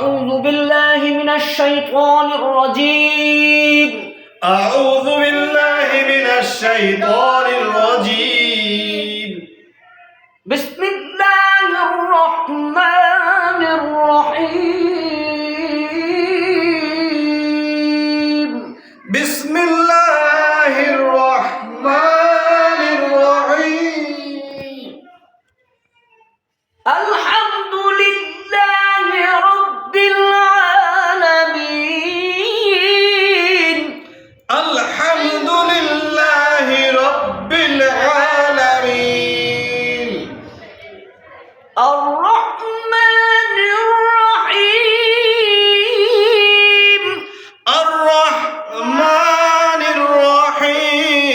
أعوذ بالله من الشيطان الرجيم. أعوذ بالله من الشيطان الرجيم. بسم الله الرحمن الرحيم. بسم الله الرحمن الرحيم. الحمد لله رب العالمين. الحمد لله رب العالمين. الرحمن الرحيم. الرحمن الرحيم.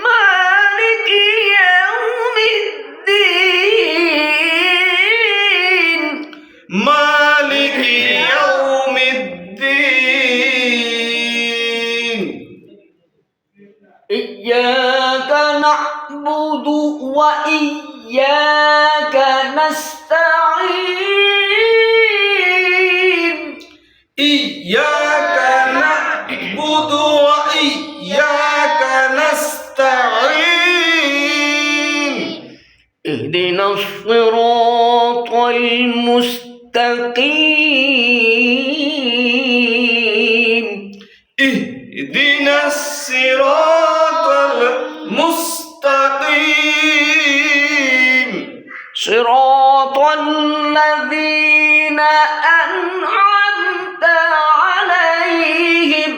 مالك يوم الدين. مالك يوم الدين. إياك نعبد وإياك نستعين. إياك نعبد وإياك نستعين. اهدنا الصراط المستقيم. اهدنا الصراط المستقيم. صراط الذين أنعمت عليهم.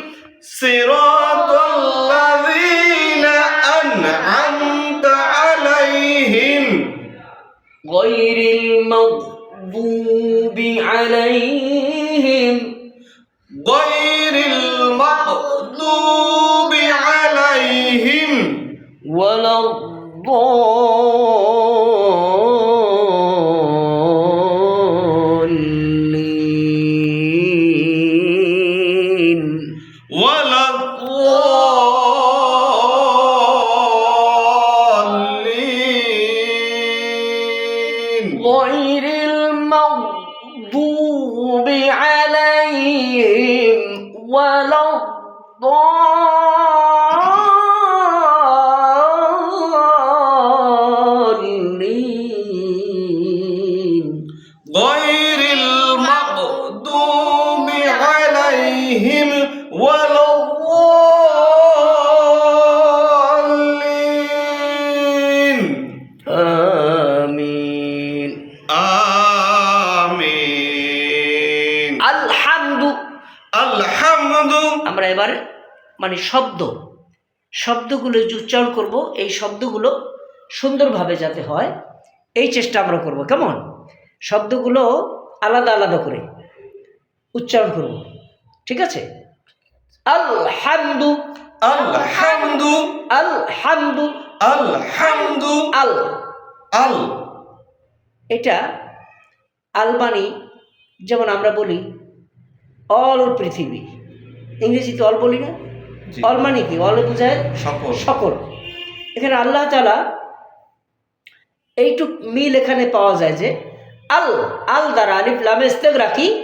صراط الذين أنعمت عليهم. غير المغضوب عليهم غير المغضوب عليهم ولا الضالين. ولا الضالين. غير المغضوب عليهم ولا الضالين. غير المغضوب عليهم ولا الضالين. آمين. آمين. আলহামদু। الحمد. আমরা এবারে মানে শব্দগুলো যে উচ্চারণ করব, এই শব্দগুলো সুন্দরভাবে যাতে হয় এই চেষ্টা আমরা করব। কেমন? শব্দগুলো আলাদা আলাদা করে উচ্চারণ করব, ঠিক আছে? আলহামদু। الحمد. আলহামদু। الحمد. আল ال. এটা আলবানি, যেমন আমরা বলি অল পৃথিবী, ইংরেজিতে অল বলি না? জি। অল মানে কি? অল বোঝায় সকল। সকল। এখানে আল্লাহ তাআলা এইটুক মিল এখানে পাওয়া যায় যে আল আল দ্বারা আলিফ লামে ইস্তেগরাকি,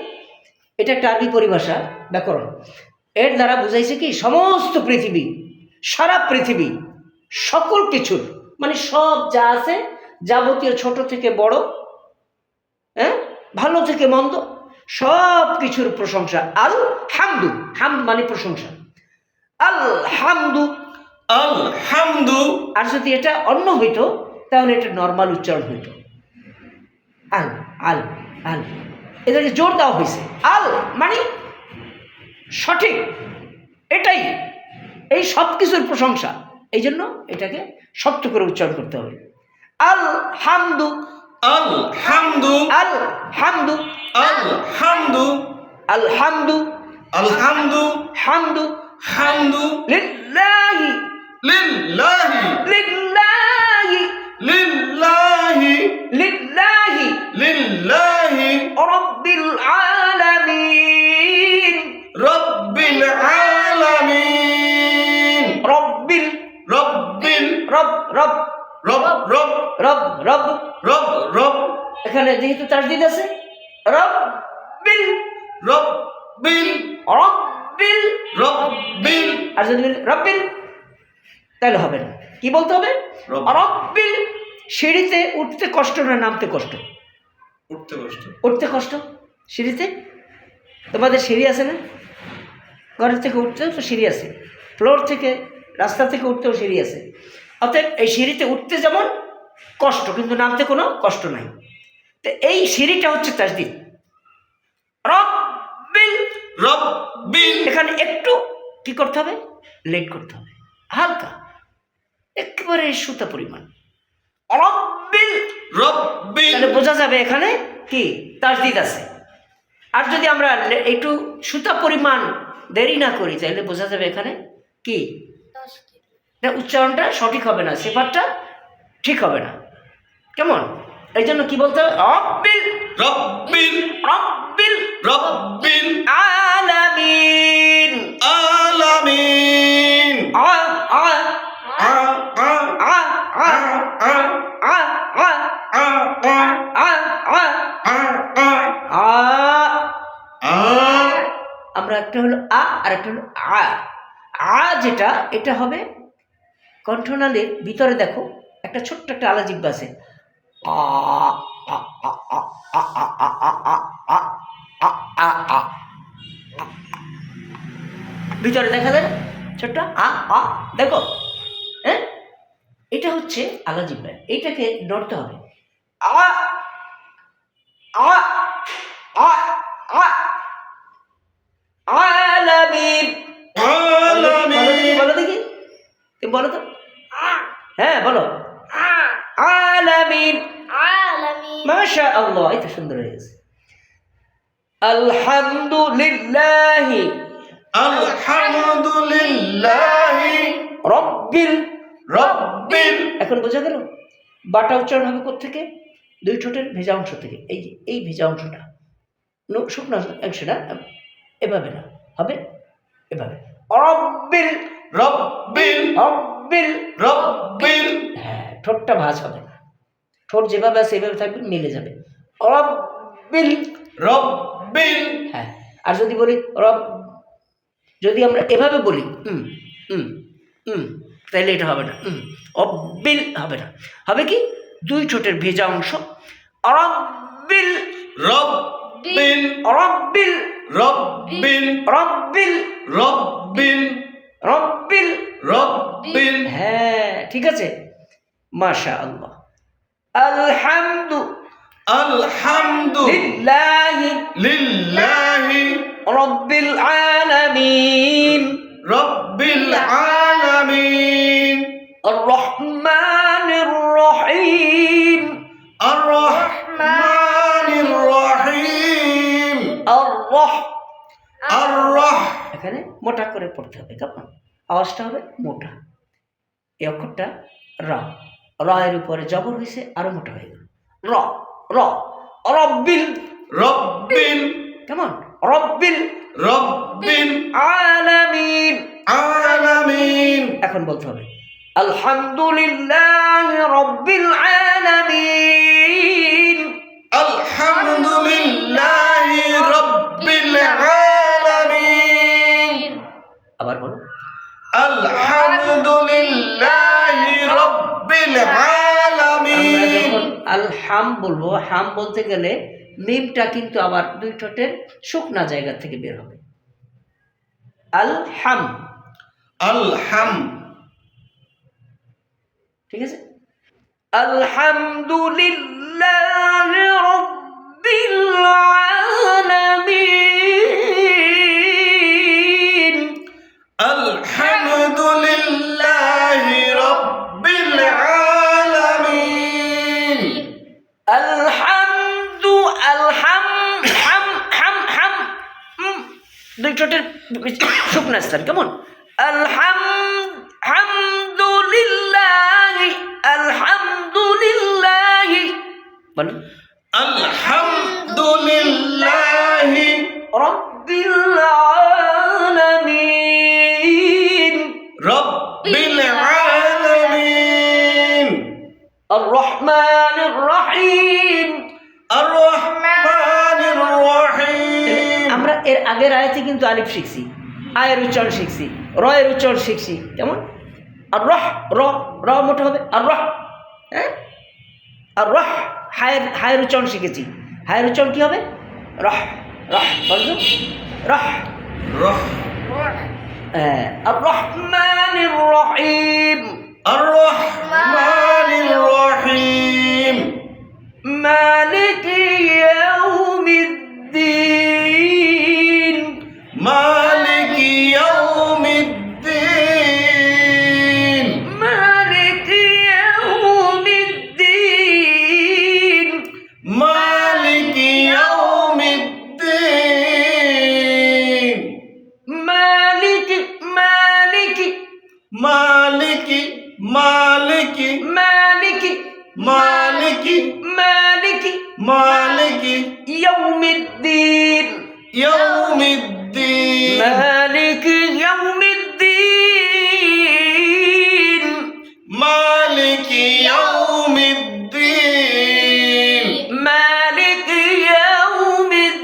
এটা একটা আরবি পরিভাষা, ব্যাকরণ। এর দ্বারা বুঝাইছে কি সমস্ত পৃথিবী, সারা পৃথিবী, সকল কিছুর মানে সব যা আছে যাবতীয়, ছোট থেকে বড়, হ্যাঁ, ভালো থেকে মন্দ, সব কিছুর প্রশংসা। আল হামদু। হামদ মানে প্রশংসা। আলহামদু। الحمد. আর যদি এটা অন্য হইতো তাহলে এটা নর্মাল উচ্চারণ হইতো। আল আল আল, এটাকে জোর দেওয়া হয়েছে। আল মানে সঠিক, এটাই, এই সব কিছুর প্রশংসা, এই জন্য এটাকে শক্ত করে উচ্চারণ করতে হবে। আল হামদু। الحمد. আল হামদু। الحمد. আলহামদু। الحمد. হামদু حمد. লিল্লাহি। لله. লিল্লাহি। لله. লিল্লাহি لله. রাব্বিল আলামিন। رب العالمين. রব্বিল রব্বিল রব রব রব রব রব রব। রব রব। এখানে যেহেতু তাসদিদ আছে রব্বিল রব্বিল রব্বিল রব্বিল আর যদি বলি রব্বিল তাহলে হবে না। কি বলতে হবে? রব। রব্বিল। সিঁড়িতে উঠতে কষ্ট না নামতে কষ্ট? উঠতে কষ্ট। উঠতে কষ্ট সিঁড়িতে। তোমাদের সিঁড়ি আছে না? ঘরের থেকে উঠতেও তো সিঁড়ি আছে, ফ্লোর থেকে রাস্তা থেকে উঠতেও সিঁড়ি আছে। অতএব এই সিঁড়িতে উঠতে যেমন কষ্ট, কিন্তু নামতে কোনো কষ্ট নাই। তো এই সিঁড়িটা হচ্ছে তাসদিদ। রব্বিল রব্বিল এখানে একটু কি করতে হবে? লেট করতে হবে, হালকা, একেবারে সুতা পরিমাণ। রব্বিল রব্বিল তাহলে বোঝা যাবে এখানে কি তাসদিদ আছে। আর যদি আমরা একটু সুতা পরিমাণ দেরি না করি তাহলে বোঝা যাবে এখানে কি উচ্চারণটা সঠিক হবে না, সেপারটা ঠিক হবে না। কেমন? এই জন্য কি বলতে হবে? রব্বিল রব্বিল রব্বিল রব্বিল আলামিন। আলামিন আ আ আ আ আ আ আ আ আ আ আ আ আ আ আ আ। আ আমরা একটা হলো আ আর একটা হলো আ। আ যেটা এটা হবে কণ্ঠনালীর ভিতরে, দেখো একটা ছোট্ট একটা আলা জিহ্বা আছে। আ আ আ আ আ আ আ আ আ আ আ আ আ। ভিতরে দেখা যায় না ছোট্ট আ আ, দেখো। হ্যাঁ, এটা হচ্ছে আলা জিহ্বা, এইটাকে নড়তে হবে। আ আ আ আ আলামিন। আলামিন বলো দেখি, তুমি বলো তো। হ্যাঁ বলো, আলামিন। মাশা আল্লাহ, এই তো সুন্দর হয়ে গেছে। আলহামদুলিল্লাহি আলহামদুলিল্লাহি রব্বিল। রব্বিল এখন বোঝা গেল বাটা উচ্চারণ হবে কোত্থেকে? দুই ঠোঁটের ভেজা অংশ থেকে। এই যে এই ভেজা অংশটা, শুকনো অংশটা এভাবে না, হবে এভাবে। রব্বিল রব্বিল রব্বিল। রব্বিল হ্যাঁ, ঠোঁটটা ভাঁজ হবে না, ঠোঁট যেভাবে আছে এভাবে থাকবে, মিলে যাবে। রব্বিল। রব্বিল হ্যাঁ, আর যদি বলি রব, যদি আমরা এভাবে বলি তাহলে এটা হবে না, অব্বিল হবে না। হবে কি? দুই ঠোঁটের ভেজা অংশ। রব্বিল রব্বিল রব্বিল রব্বিল রব্বিল রব্বিল রব্বিল। রব্বিল হ্যাঁ, ঠিক আছে, মাশা আল্লাহ। আলহামদু আলহামদু লিল্লাহি লিল্লাহি রব্বিল আলামিন রব্বিল আলামিন আর রহমানির রহিম আর রহমানির রহিম আর রহ। আর রহ এখানে মোটা করে পড়তে হবে, কেমন? আওয়াজটা হবে মোটা। এই অক্ষরটা র, র এর উপরে জবর হয়েছে, আরো মোটা হয়ে গেল। র র রব্বিল। রব্বিল কেমন? রব্বিল রব্বিল আলামিন। আলামিন এখন বলতে হবে আলহামদুলিল্লাহ রব্বিল আলামিন। আলহামদুলিল্লাহি রব্বিল আলামিন আবার বলো আলহামদুলিল্লাহি রব্বিল আমরা আলামিন যখন আলহাম বলবো, হাম বলতে গেলে মিমটা কিন্তু আবার দুই ঠোঁটের শুকনা জায়গা থেকে বের হবে। আলহাম, আলহাম ঠিক আছে। আলহামদুলিল্লাহ রব্বিল আলামিন। আলহামদুলিল্লাহি রব্বিল আলামিন আলহামদু আলহাম হাম হাম হাম, দুই ঠোঁটের শুকনা স্থান, কেমন? আলহাম হামদুলিল্লাহ আলহামদুলিল্লাহ। বলুন আলহামদুলিল্লাহি রব্বিল আলামিন রব্বিল আলামিন আর রহমানির রহিম আর রহমানির এর আগের আয়াতে কিন্তু আলিফ শিখছি, আয়ের উচ্চারণ শিখছি, রয়ের উচ্চারণ শিখছি। কেমন? আর রহ, র মোটা হবে, আর রহ, হ্যাঁ, আর রহ, হায়ের উচ্চারণ শিখেছি। হায়ের উচ্চারণ কি হবে? রহ, রহ, বলছো রহ, রহ, হ্যাঁ। আর রহমানির রহিম, আর রহমানির রহিম, মালিকি ইয়াউমিদ্দিন, মালিকি ইয়াউমিদ্দিন, মালিকি ইয়াউমিদ্দিন, মালিকি ইয়াউমিদ্দিন, মালিকি মালিকি মালিকি মালিকি মালিকি মালিকি মালিকি মালিকি ইয়াউমিদ্দিন, ইয়াউমিদ্দিন, মালিকি ইয়াউমিদ্দিন, মালিকি ইয়াউমিদ্দিন, মালিকি ইয়াউমিদ্দিন,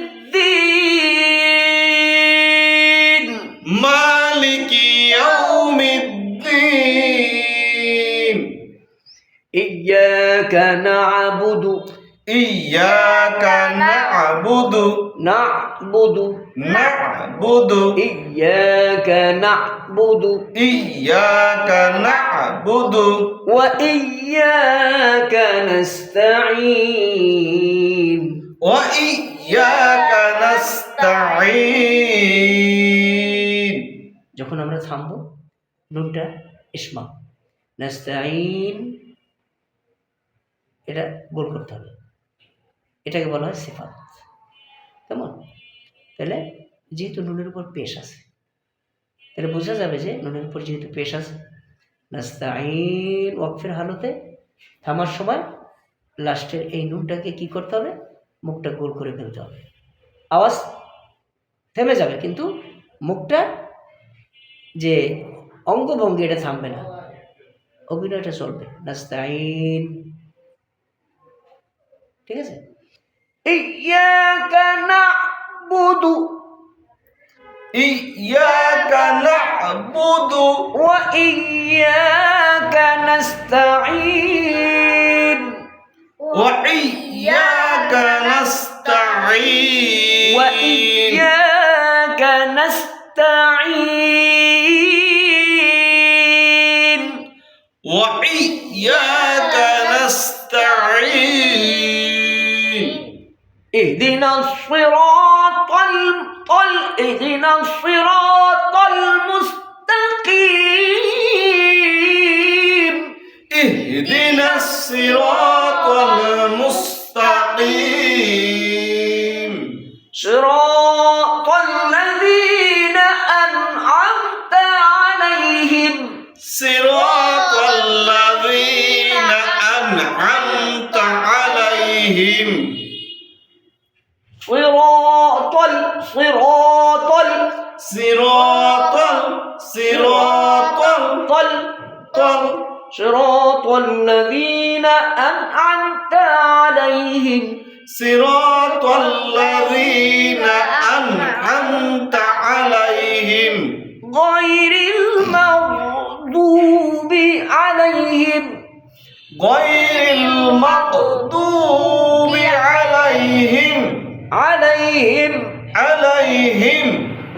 মালিকি ইয়াউমিদ্দিন। ইয়্যাকা না'বুদু, ইয়্যাকা না'বুদু, না'বুদু, না'বুদু, ইয়্যাকা না'বুদু, ইয়্যাকা না'বুদু, ওয়া ইয়্যাকা নাস্তাঈন। ওয়া ইয়্যাকা নাস্তাঈন। যখন আমরা থামবো, নুনটা ইসমা, নাস্তাঈন, এটা গোল করতে হবে। এটাকে বলা হয় সিফাত। কেমন? তাহলে যেহেতু নুনের উপর পেশ আছে, তাহলে বোঝা যাবে যে নুনের উপর যেহেতু পেশ আছে, নাস্তাঈন ওয়াকফের হালতে থামার সময় লাস্টের এই নুনটাকে কি করতে হবে? মুখটা গোল করে ফেলতে হবে। আওয়াজ থেমে যাবে, কিন্তু মুখটা যে অঙ্গভঙ্গি এটা থামবে না, অভিনয়টা চলবে। নাস্তাঈন, ঠিক আছে? ইয়্যাকা না'বুদু, ইয়্যাকা না'বুদু, ওয়া ইয়্যাকা নাস্তাঈন, ওয়া ইয়্যাকা নাস্তাঈন, ওয়া ইয়্যাকা নাস্তাঈন, ওয়া ইয়্যাকা নাস্তাঈন। اهدنا الصراط المستقيم، اهدنا الصراط المستقيم، صراط الذين أنعمت عليهم، صراط الذين أنعمت عليهم، صراط الذين أنعمت عليهم، صراط الذين أنعمت عليهم، غير المغضوب عليهم، غير المغضوب عليهم،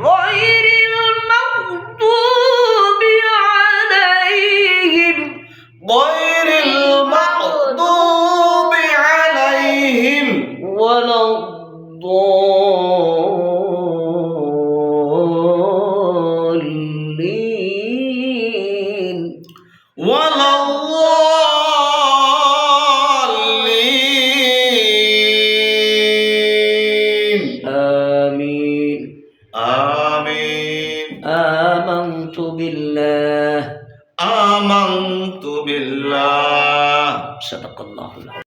غير المغضوب عليهم، غير المغضوب عليهم، ولا الضالين، ولا الضالين. آمين. آمين. آمنت بالله. آمنت بالله. صدق الله العظيم.